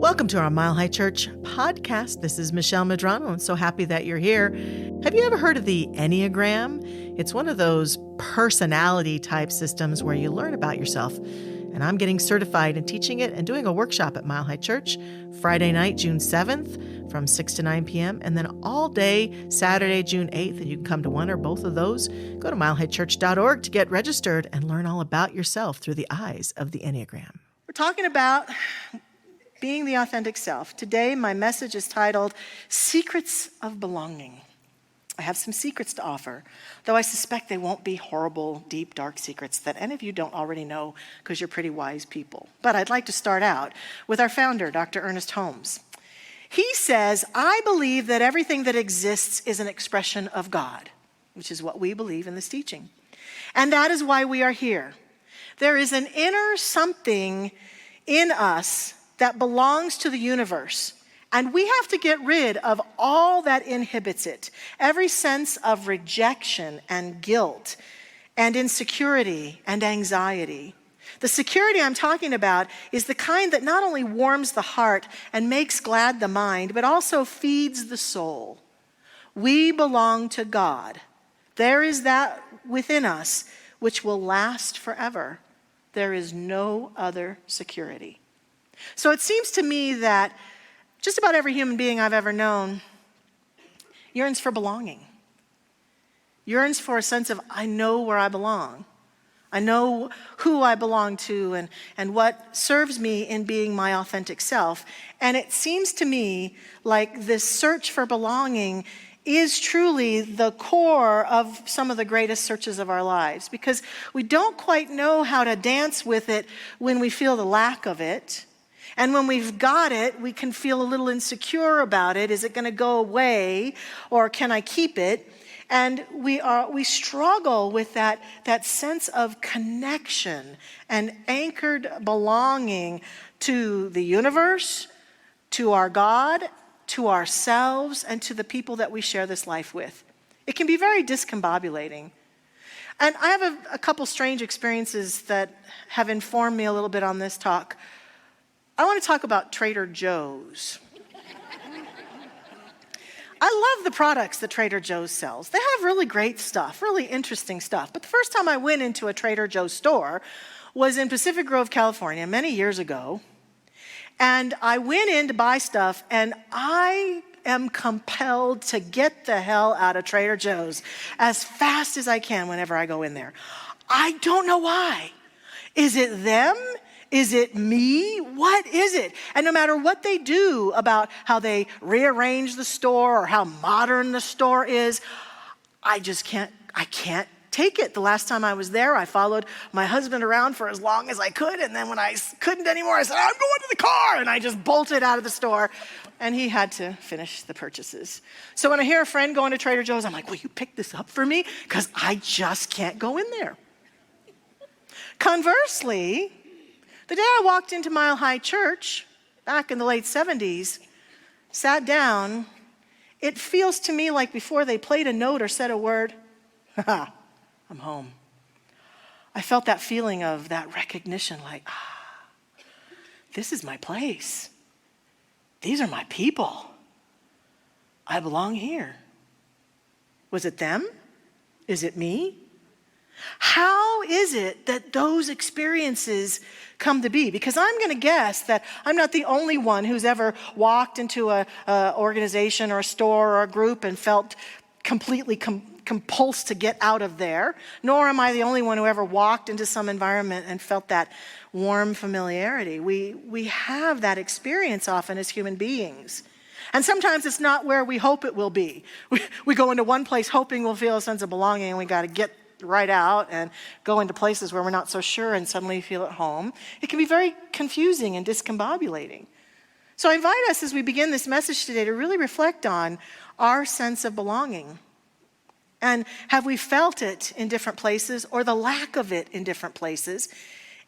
Welcome to our Mile High Church podcast. This is Michelle Medrano. I'm so happy that you're here. Have you ever heard of the Enneagram? It's one of those personality type systems where you learn about yourself. And I'm getting certified in teaching it and doing a workshop at Mile High Church Friday night, June 7th from 6 to 9 p.m. And then all day Saturday, June 8th. And you can come to one or both of those. Go to milehighchurch.org to get registered and learn all about yourself through the eyes of the Enneagram. We're talking about being the authentic self. Today, my message is titled, Secrets of Belonging. I have some secrets to offer, though I suspect they won't be horrible, deep, dark secrets that any of you don't already know because you're pretty wise people. But I'd like to start out with our founder, Dr. Ernest Holmes. He says, I believe that everything that exists is an expression of God, which is what we believe in this teaching. And that is why we are here. There is an inner something in us that belongs to the universe. And we have to get rid of all that inhibits it. Every sense of rejection and guilt and insecurity and anxiety. The security I'm talking about is the kind that not only warms the heart and makes glad the mind, but also feeds the soul. We belong to God. There is that within us which will last forever. There is no other security. So it seems to me that just about every human being I've ever known yearns for belonging. Yearns for a sense of, I know where I belong. I know who I belong to and what serves me in being my authentic self. And it seems to me like this search for belonging is truly the core of some of the greatest searches of our lives, because we don't quite know how to dance with it when we feel the lack of it. And when we've got it, we can feel a little insecure about it. Is it going to go away, or can I keep it? And we struggle with that sense of connection and anchored belonging to the universe, to our God, to ourselves, and to the people that we share this life with. It can be very discombobulating. And I have a couple strange experiences that have informed me a little bit on this talk. I want to talk about Trader Joe's. I love the products that Trader Joe's sells. They have really great stuff, really interesting stuff. But the first time I went into a Trader Joe's store was in Pacific Grove, California, many years ago. And I went in to buy stuff, and I am compelled to get the hell out of Trader Joe's as fast as I can whenever I go in there. I don't know why. Is it them? Is it me? What is it? And no matter what they do about how they rearrange the store or how modern the store is, I can't take it. The last time I was there, I followed my husband around for as long as I could. And then when I couldn't anymore, I said, I'm going to the car. And I just bolted out of the store. And he had to finish the purchases. So when I hear a friend going to Trader Joe's, I'm like, will you pick this up for me? Because I just can't go in there. Conversely, the day I walked into Mile High Church, back in the late 70s, sat down, it feels to me like before they played a note or said a word, I'm home. I felt that feeling of that recognition, like, this is my place. These are my people. I belong here. Was it them? Is it me? How is it that those experiences come to be? Because I'm going to guess that I'm not the only one who's ever walked into a organization or a store or a group and felt completely compulsed to get out of there, nor am I the only one who ever walked into some environment and felt that warm familiarity. We have that experience often as human beings. And sometimes it's not where we hope it will be. We go into one place hoping we'll feel a sense of belonging, and we got to get right out and go into places where we're not so sure and suddenly feel at home. It can be very confusing and discombobulating. So I invite us as we begin this message today to really reflect on our sense of belonging. And have we felt it in different places, or the lack of it in different places?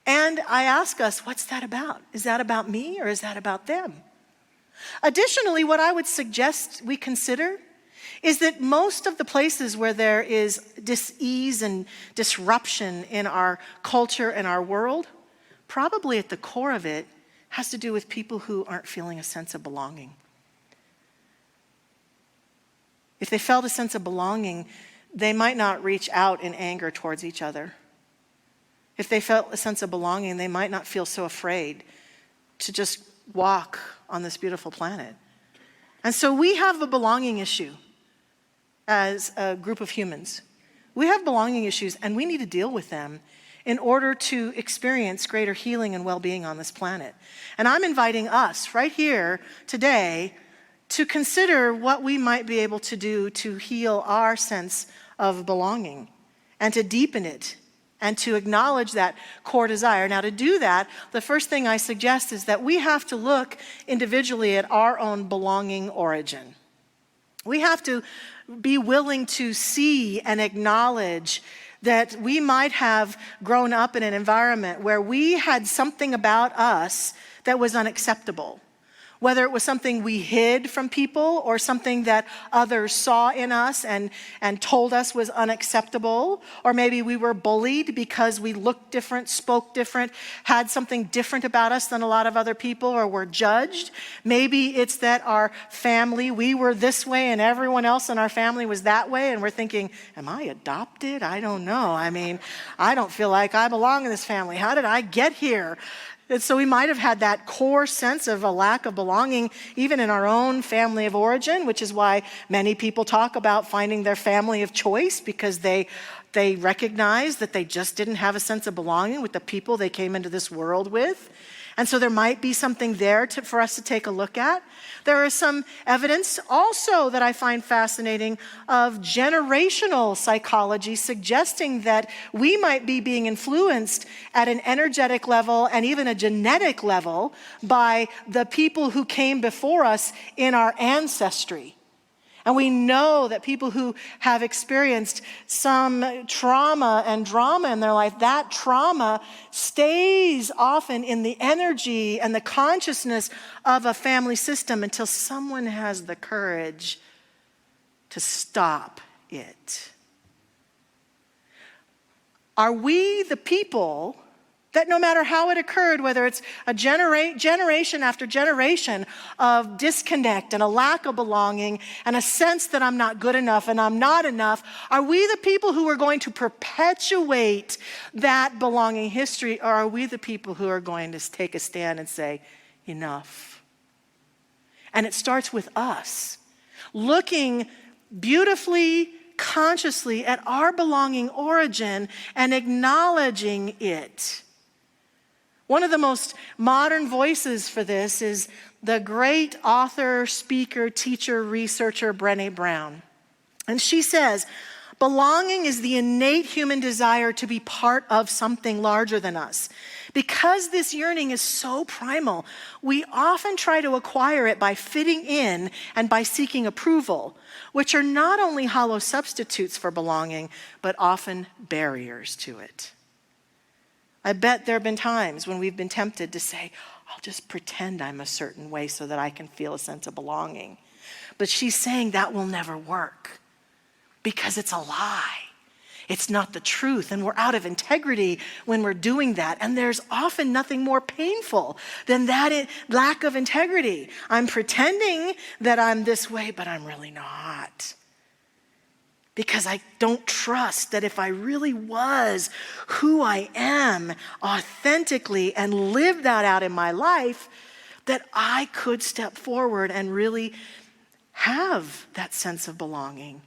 And I ask us, what's that about? Is that about me, or is that about them? Additionally, what I would suggest we consider is that most of the places where there is dis-ease and disruption in our culture and our world, probably at the core of it has to do with people who aren't feeling a sense of belonging. If they felt a sense of belonging, they might not reach out in anger towards each other. If they felt a sense of belonging, they might not feel so afraid to just walk on this beautiful planet. And so we have a belonging issue as a group of humans. We have belonging issues, and we need to deal with them in order to experience greater healing and well-being on this planet. And I'm inviting us right here today to consider what we might be able to do to heal our sense of belonging and to deepen it and to acknowledge that core desire. Now, to do that, the first thing I suggest is that we have to look individually at our own belonging origin. We have to be willing to see and acknowledge that we might have grown up in an environment where we had something about us that was unacceptable. Whether it was something we hid from people or something that others saw in us and told us was unacceptable, or maybe we were bullied because we looked different, spoke different, had something different about us than a lot of other people, or were judged. Maybe it's that our family, we were this way and everyone else in our family was that way, and we're thinking, am I adopted? I don't know. I mean, I don't feel like I belong in this family. How did I get here? And so we might have had that core sense of a lack of belonging even in our own family of origin, which is why many people talk about finding their family of choice, because they recognize that they just didn't have a sense of belonging with the people they came into this world with. And so there might be something there for us to take a look at. There is some evidence also that I find fascinating of generational psychology suggesting that we might be being influenced at an energetic level and even a genetic level by the people who came before us in our ancestry. And we know that people who have experienced some trauma and drama in their life, that trauma stays often in the energy and the consciousness of a family system until someone has the courage to stop it. Are we the people that no matter how it occurred, whether it's a generation after generation of disconnect and a lack of belonging and a sense that I'm not good enough and I'm not enough, are we the people who are going to perpetuate that belonging history, or are we the people who are going to take a stand and say, enough? And it starts with us looking beautifully, consciously at our belonging origin and acknowledging it. One of the most modern voices for this is the great author, speaker, teacher, researcher, Brené Brown. And she says, belonging is the innate human desire to be part of something larger than us. Because this yearning is so primal, we often try to acquire it by fitting in and by seeking approval, which are not only hollow substitutes for belonging, but often barriers to it. I bet there have been times when we've been tempted to say, I'll just pretend I'm a certain way so that I can feel a sense of belonging. But she's saying that will never work because it's a lie. It's not the truth, and we're out of integrity when we're doing that. And there's often nothing more painful than that lack of integrity. I'm pretending that I'm this way, but I'm really not. Because I don't trust that if I really was who I am authentically and lived that out in my life, that I could step forward and really have that sense of belonging.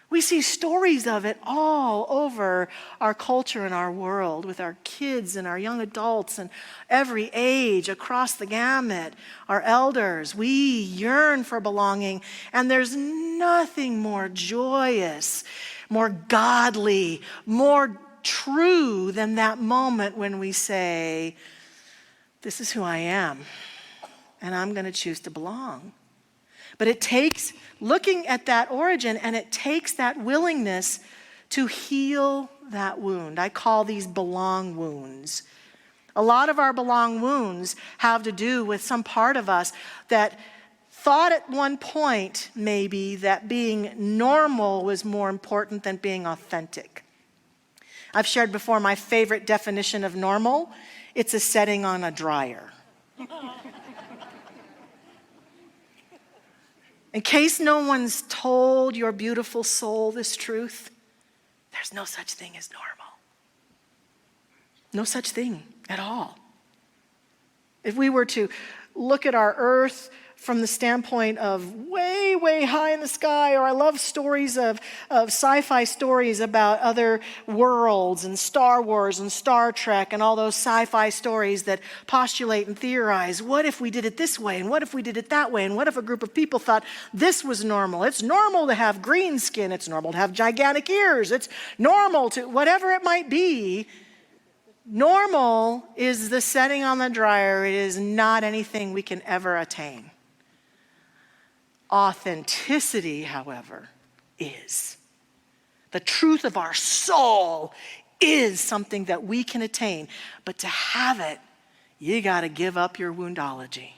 We see stories of it all over our culture and our world with our kids and our young adults and every age across the gamut, our elders. We yearn for belonging, and there's nothing more joyous, more godly, more true than that moment when we say, this is who I am, and I'm going to choose to belong. But it takes looking at that origin, and it takes that willingness to heal that wound. I call these belong wounds. A lot of our belong wounds have to do with some part of us that thought at one point maybe that being normal was more important than being authentic. I've shared before my favorite definition of normal. It's a setting on a dryer. In case no one's told your beautiful soul this truth, there's no such thing as normal. No such thing at all. If we were to look at our earth from the standpoint of way, way high in the sky, or I love stories of sci-fi stories about other worlds and Star Wars and Star Trek and all those sci-fi stories that postulate and theorize, what if we did it this way, and what if we did it that way, and what if a group of people thought this was normal? It's normal to have green skin, it's normal to have gigantic ears, it's normal to, whatever it might be. Normal is the setting on the dryer. It is not anything we can ever attain. Authenticity, however, is. The truth of our soul is something that we can attain. But to have it, you got to give up your woundology.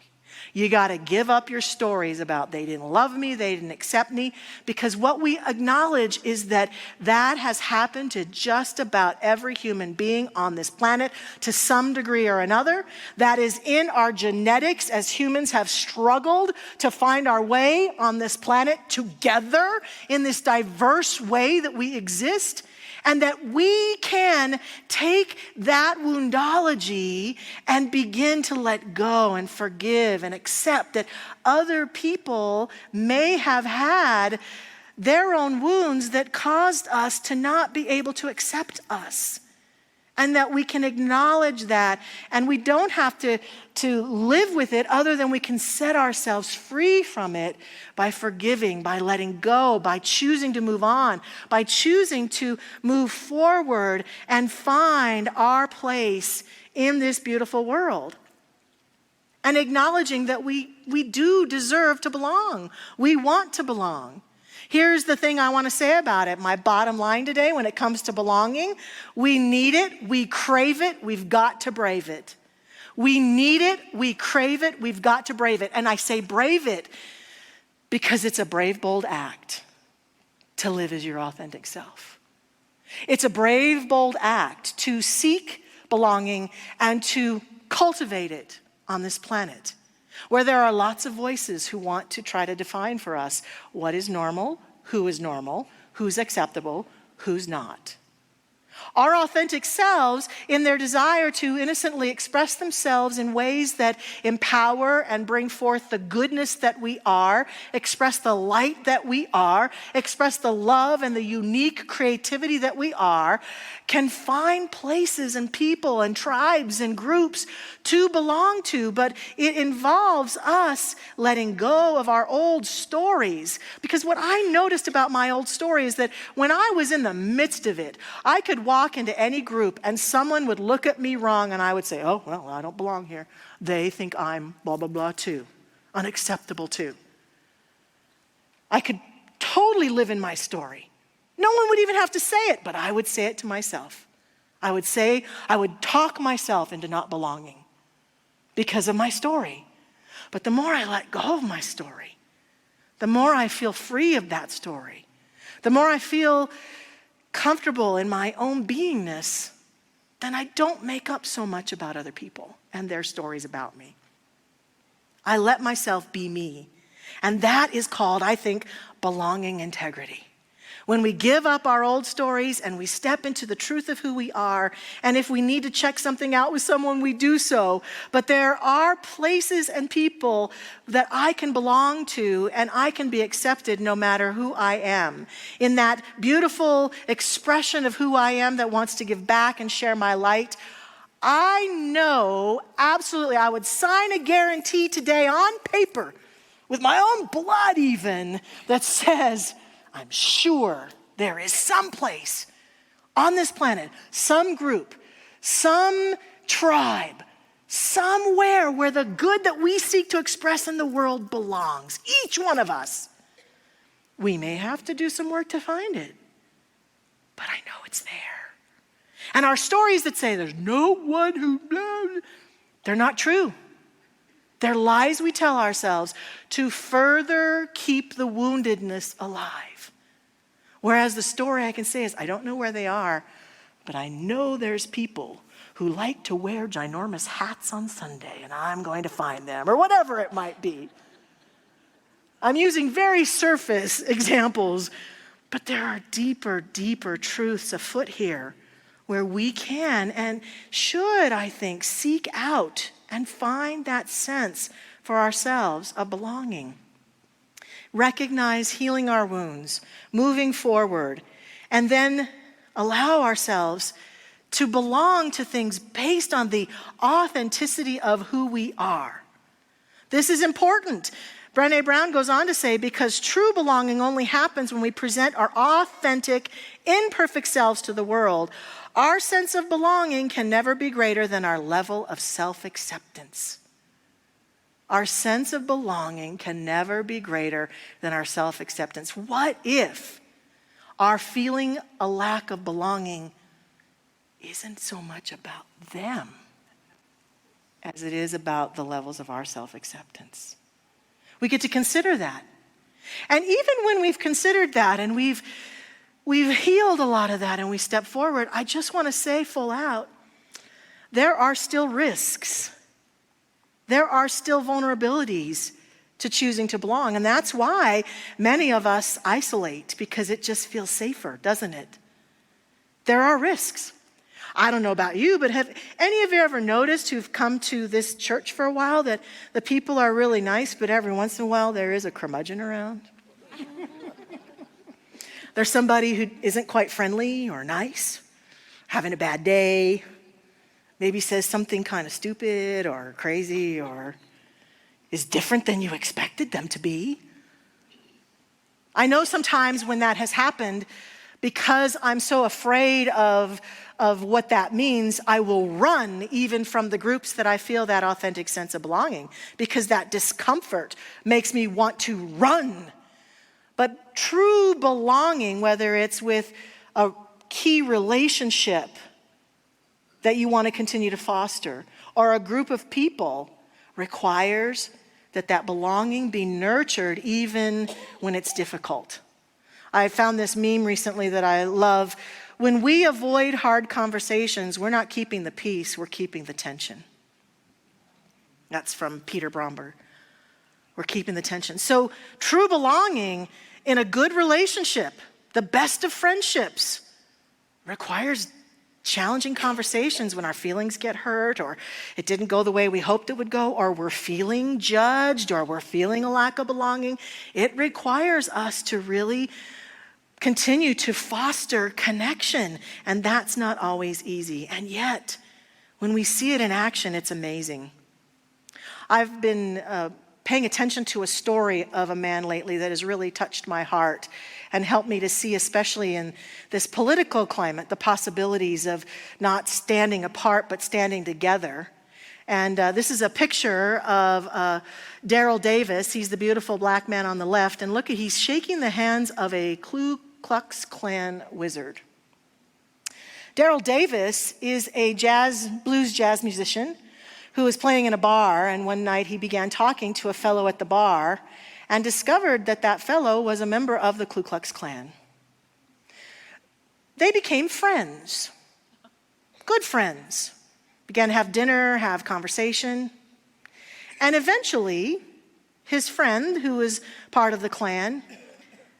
You got to give up your stories about they didn't love me, they didn't accept me, because what we acknowledge is that that has happened to just about every human being on this planet to some degree or another. That is in our genetics as humans have struggled to find our way on this planet together in this diverse way that we exist. And that we can take that woundology and begin to let go and forgive and accept that other people may have had their own wounds that caused us to not be able to accept us. And that we can acknowledge that, and we don't have to live with it other than we can set ourselves free from it by forgiving, by letting go, by choosing to move on, by choosing to move forward and find our place in this beautiful world. And acknowledging that we do deserve to belong. We want to belong. Here's the thing I want to say about it. My bottom line today when it comes to belonging, we need it, we crave it, we've got to brave it. We need it, we crave it, we've got to brave it. And I say brave it because it's a brave, bold act to live as your authentic self. It's a brave, bold act to seek belonging and to cultivate it on this planet, where there are lots of voices who want to try to define for us what is normal, who's acceptable, who's not. Our authentic selves, in their desire to innocently express themselves in ways that empower and bring forth the goodness that we are, express the light that we are, express the love and the unique creativity that we are, can find places and people and tribes and groups to belong to. But it involves us letting go of our old stories. Because what I noticed about my old story is that when I was in the midst of it, I could walk into any group and someone would look at me wrong and I would say, oh, well, I don't belong here. They think I'm blah, blah, blah too. Unacceptable too. I could totally live in my story. No one would even have to say it, but I would say it to myself. I would talk myself into not belonging because of my story. But the more I let go of my story, the more I feel free of that story, the more I feel comfortable in my own beingness, then I don't make up so much about other people and their stories about me. I let myself be me. And that is called, I think, belonging integrity. When we give up our old stories and we step into the truth of who we are, and if we need to check something out with someone, we do so. But there are places and people that I can belong to and I can be accepted no matter who I am. In that beautiful expression of who I am that wants to give back and share my light, I know absolutely I would sign a guarantee today on paper with my own blood even that says, I'm sure there is some place on this planet, some group, some tribe, somewhere where the good that we seek to express in the world belongs. Each one of us. We may have to do some work to find it, but I know it's there. And our stories that say there's no one who, they're not true. They're lies we tell ourselves to further keep the woundedness alive. Whereas the story I can say is, I don't know where they are, but I know there's people who like to wear ginormous hats on Sunday, and I'm going to find them, or whatever it might be. I'm using very surface examples, but there are deeper, deeper truths afoot here where we can and should, I think, seek out and find that sense for ourselves of belonging. Recognize healing our wounds, moving forward, and then allow ourselves to belong to things based on the authenticity of who we are. This is important. Brené Brown goes on to say, because true belonging only happens when we present our authentic, imperfect selves to the world, our sense of belonging can never be greater than our level of self-acceptance. Our sense of belonging can never be greater than our self-acceptance. What if our feeling a lack of belonging isn't so much about them as it is about the levels of our self-acceptance? We get to consider that. And even when we've considered that and we've healed a lot of that and we step forward, I just want to say full out, there are still risks. There are still vulnerabilities to choosing to belong. And that's why many of us isolate, because it just feels safer, doesn't it? There are risks. I don't know about you, but have any of you ever noticed who've come to this church for a while that the people are really nice, but every once in a while there is a curmudgeon around? There's somebody who isn't quite friendly or nice, having a bad day, maybe says something kind of stupid or crazy or is different than you expected them to be. I know sometimes when that has happened, because I'm so afraid of what that means, I will run even from the groups that I feel that authentic sense of belonging, because that discomfort makes me want to run. But true belonging, whether it's with a key relationship that you want to continue to foster or a group of people, requires that belonging be nurtured even when it's difficult. I found this meme recently that I love. When we avoid hard conversations, we're not keeping the peace, we're keeping the tension. That's from Peter Bromberg. We're keeping the tension. So true belonging in a good relationship, the best of friendships, requires challenging conversations when our feelings get hurt, or it didn't go the way we hoped it would go, or we're feeling judged, or we're feeling a lack of belonging. It requires us to really continue to foster connection, and that's not always easy. And yet, when we see it in action, it's amazing. I've been paying attention to a story of a man lately that has really touched my heart and helped me to see, especially in this political climate, the possibilities of not standing apart but standing together. And this is a picture of Daryl Davis. He's the beautiful black man on the left. And look, he's shaking the hands of a Ku Klux Klan wizard. Daryl Davis is a blues jazz musician who was playing in a bar, and one night he began talking to a fellow at the bar and discovered that fellow was a member of the Ku Klux Klan. They became friends, good friends, began to have dinner, have conversation, and eventually his friend, who was part of the Klan,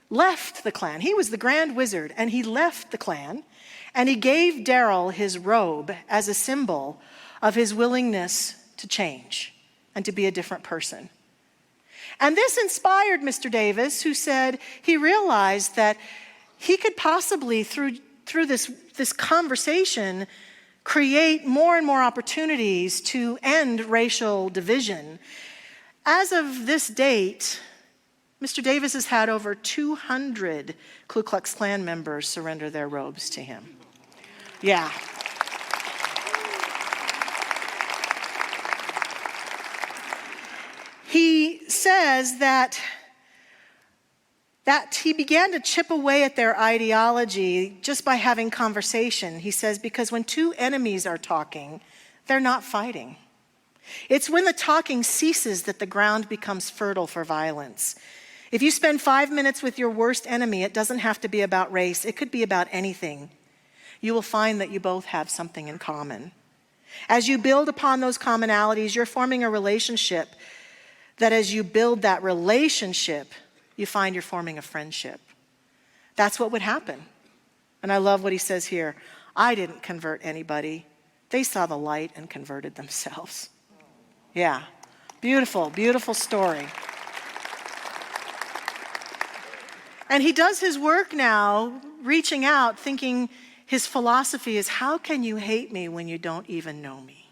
left the Klan. He was the Grand Wizard, and he left the Klan, and he gave Daryl his robe as a symbol of his willingness to change and to be a different person. And this inspired Mr. Davis, who said he realized that he could possibly, through this conversation, create more and more opportunities to end racial division. As of this date, Mr. Davis has had over 200 Ku Klux Klan members surrender their robes to him. Yeah. He says that he began to chip away at their ideology just by having conversation. He says, because when two enemies are talking, they're not fighting. It's when the talking ceases that the ground becomes fertile for violence. If you spend 5 minutes with your worst enemy, it doesn't have to be about race. It could be about anything. You will find that you both have something in common. As you build upon those commonalities, you're forming a relationship that as you build that relationship, you find you're forming a friendship. That's what would happen. And I love what he says here. I didn't convert anybody. They saw the light and converted themselves. Yeah, beautiful, beautiful story. And he does his work now, reaching out, thinking his philosophy is, how can you hate me when you don't even know me?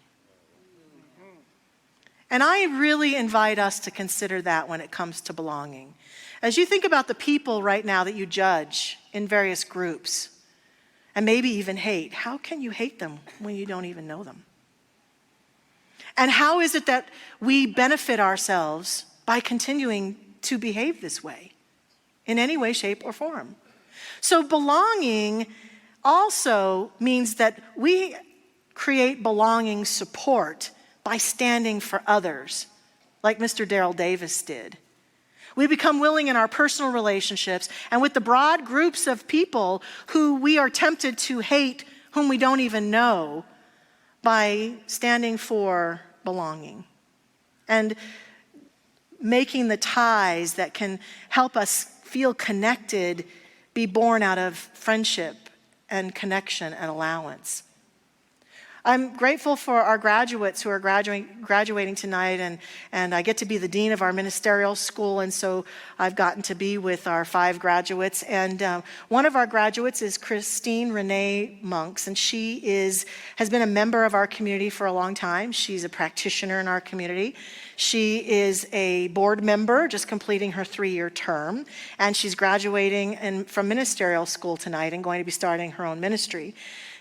And I really invite us to consider that when it comes to belonging. As you think about the people right now that you judge in various groups, and maybe even hate, how can you hate them when you don't even know them? And how is it that we benefit ourselves by continuing to behave this way in any way, shape, or form? So belonging also means that we create belonging support by standing for others, like Mr. Daryl Davis did. We become willing in our personal relationships and with the broad groups of people who we are tempted to hate, whom we don't even know, by standing for belonging and making the ties that can help us feel connected be born out of friendship and connection and allowance. I'm grateful for our graduates who are graduating tonight, and I get to be the dean of our ministerial school, and so I've gotten to be with our 5 graduates. And one of our graduates is Christine Renee Monks, and she has been a member of our community for a long time. She's a practitioner in our community. She is a board member, just completing her 3-year term, and she's graduating from ministerial school tonight and going to be starting her own ministry.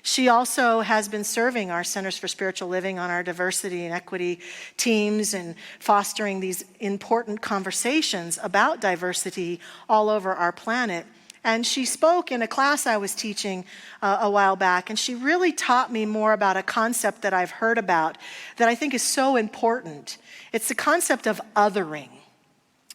She also has been serving our Centers for Spiritual Living on our diversity and equity teams and fostering these important conversations about diversity all over our planet. And she spoke in a class I was teaching a while back, and she really taught me more about a concept that I've heard about that I think is so important. It's the concept of othering.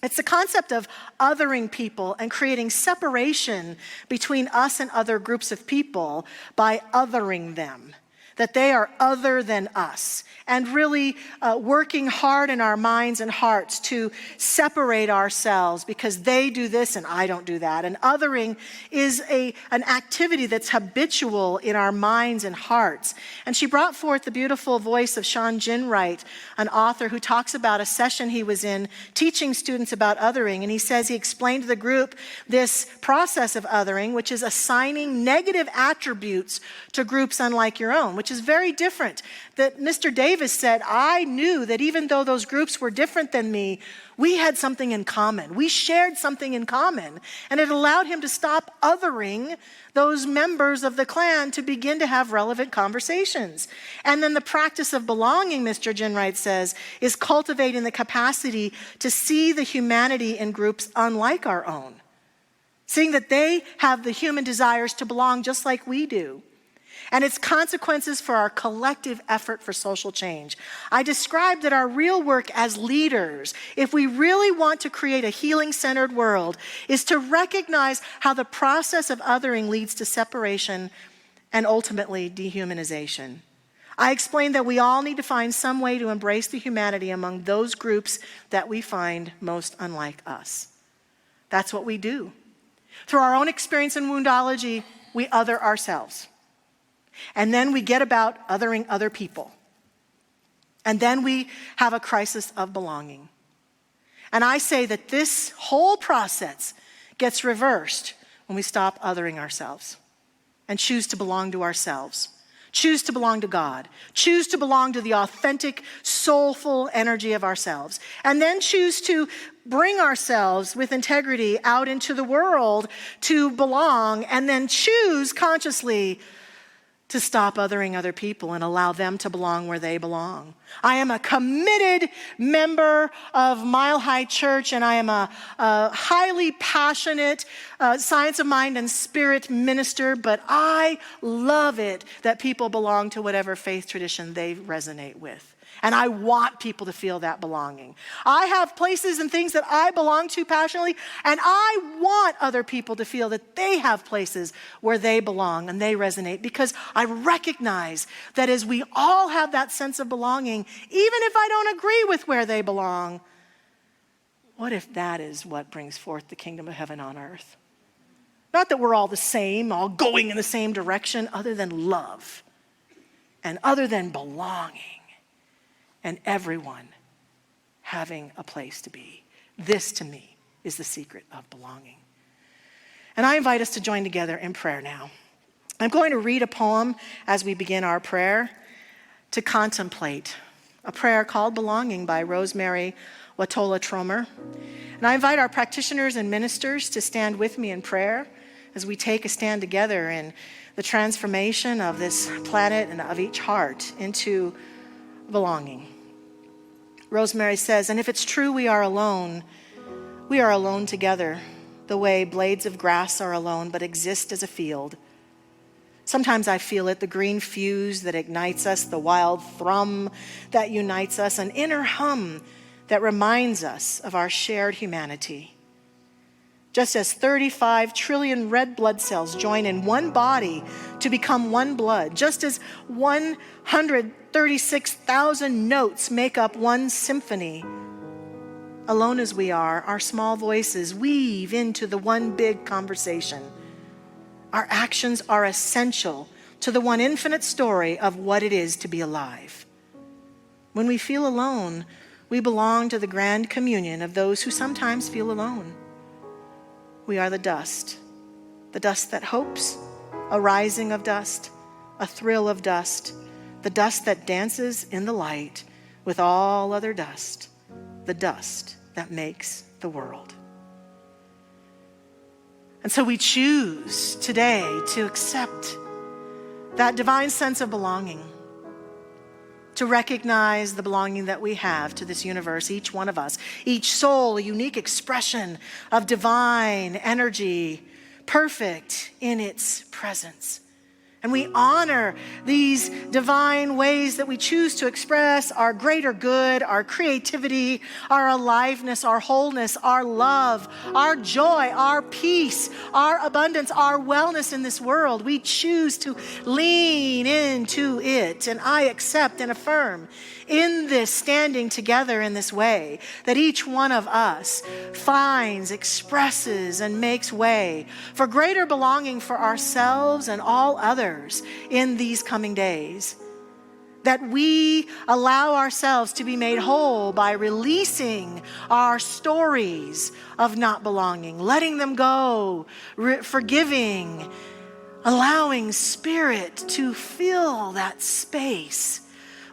It's the concept of othering people and creating separation between us and other groups of people by othering them, that they are other than us, and really working hard in our minds and hearts to separate ourselves because they do this and I don't do that. And othering is an activity that's habitual in our minds and hearts. And she brought forth the beautiful voice of Sean Ginwright, an author who talks about a session he was in teaching students about othering. And he says he explained to the group this process of othering, which is assigning negative attributes to groups unlike your own, which is very different. That Mr. Davis said, I knew that even though those groups were different than me, we had something in common. We shared something in common. And it allowed him to stop othering those members of the clan to begin to have relevant conversations. And then the practice of belonging, Mr. Ginwright says, is cultivating the capacity to see the humanity in groups unlike our own, seeing that they have the human desires to belong just like we do, and its consequences for our collective effort for social change. I described that our real work as leaders, if we really want to create a healing-centered world, is to recognize how the process of othering leads to separation and ultimately dehumanization. I explained that we all need to find some way to embrace the humanity among those groups that we find most unlike us. That's what we do. Through our own experience in woundology, we other ourselves. And then we get about othering other people. And then we have a crisis of belonging. And I say that this whole process gets reversed when we stop othering ourselves and choose to belong to ourselves, choose to belong to God, choose to belong to the authentic, soulful energy of ourselves, and then choose to bring ourselves with integrity out into the world to belong, and then choose consciously to stop othering other people and allow them to belong where they belong. I am a committed member of Mile High Church, and I am a highly passionate science of mind and spirit minister, but I love it that people belong to whatever faith tradition they resonate with. And I want people to feel that belonging. I have places and things that I belong to passionately, and I want other people to feel that they have places where they belong and they resonate, because I recognize that as we all have that sense of belonging, even if I don't agree with where they belong, what if that is what brings forth the kingdom of heaven on earth? Not that we're all the same, all going in the same direction, other than love and other than belonging. And everyone having a place to be. This, to me, is the secret of belonging. And I invite us to join together in prayer now. I'm going to read a poem as we begin our prayer to contemplate, a prayer called Belonging by Rosemary Watola Tromer. And I invite our practitioners and ministers to stand with me in prayer as we take a stand together in the transformation of this planet and of each heart into belonging. Rosemary says, and if it's true we are alone together, the way blades of grass are alone but exist as a field. Sometimes I feel it, the green fuse that ignites us, the wild thrum that unites us, an inner hum that reminds us of our shared humanity. Just as 35 trillion red blood cells join in one body to become one blood, just as 136,000 notes make up one symphony, alone as we are, our small voices weave into the one big conversation. Our actions are essential to the one infinite story of what it is to be alive. When we feel alone, we belong to the grand communion of those who sometimes feel alone. We are the dust that hopes, a rising of dust, a thrill of dust, the dust that dances in the light with all other dust, the dust that makes the world. And so we choose today to accept that divine sense of belonging, to recognize the belonging that we have to this universe, each one of us, each soul, a unique expression of divine energy, perfect in its presence. And we honor these divine ways that we choose to express our greater good, our creativity, our aliveness, our wholeness, our love, our joy, our peace, our abundance, our wellness in this world. We choose to lean into it. And I accept and affirm in this standing together in this way that each one of us finds, expresses, and makes way for greater belonging for ourselves and all others in these coming days. That we allow ourselves to be made whole by releasing our stories of not belonging, letting them go, forgiving, allowing Spirit to fill that space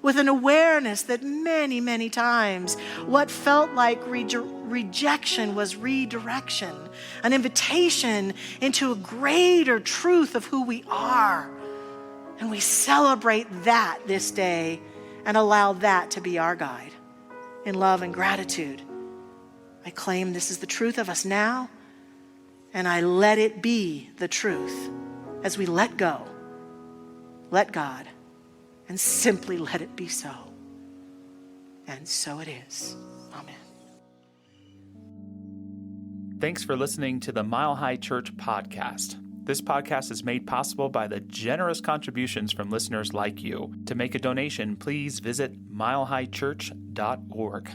with an awareness that many, many times what felt like rejection was redirection, an invitation into a greater truth of who we are. And we celebrate that this day and allow that to be our guide. In love and gratitude, I claim this is the truth of us now, and I let it be the truth as we let go, let God, and simply let it be so. And so it is. Amen. Thanks for listening to the Mile High Church podcast. This podcast is made possible by the generous contributions from listeners like you. To make a donation, please visit milehighchurch.org.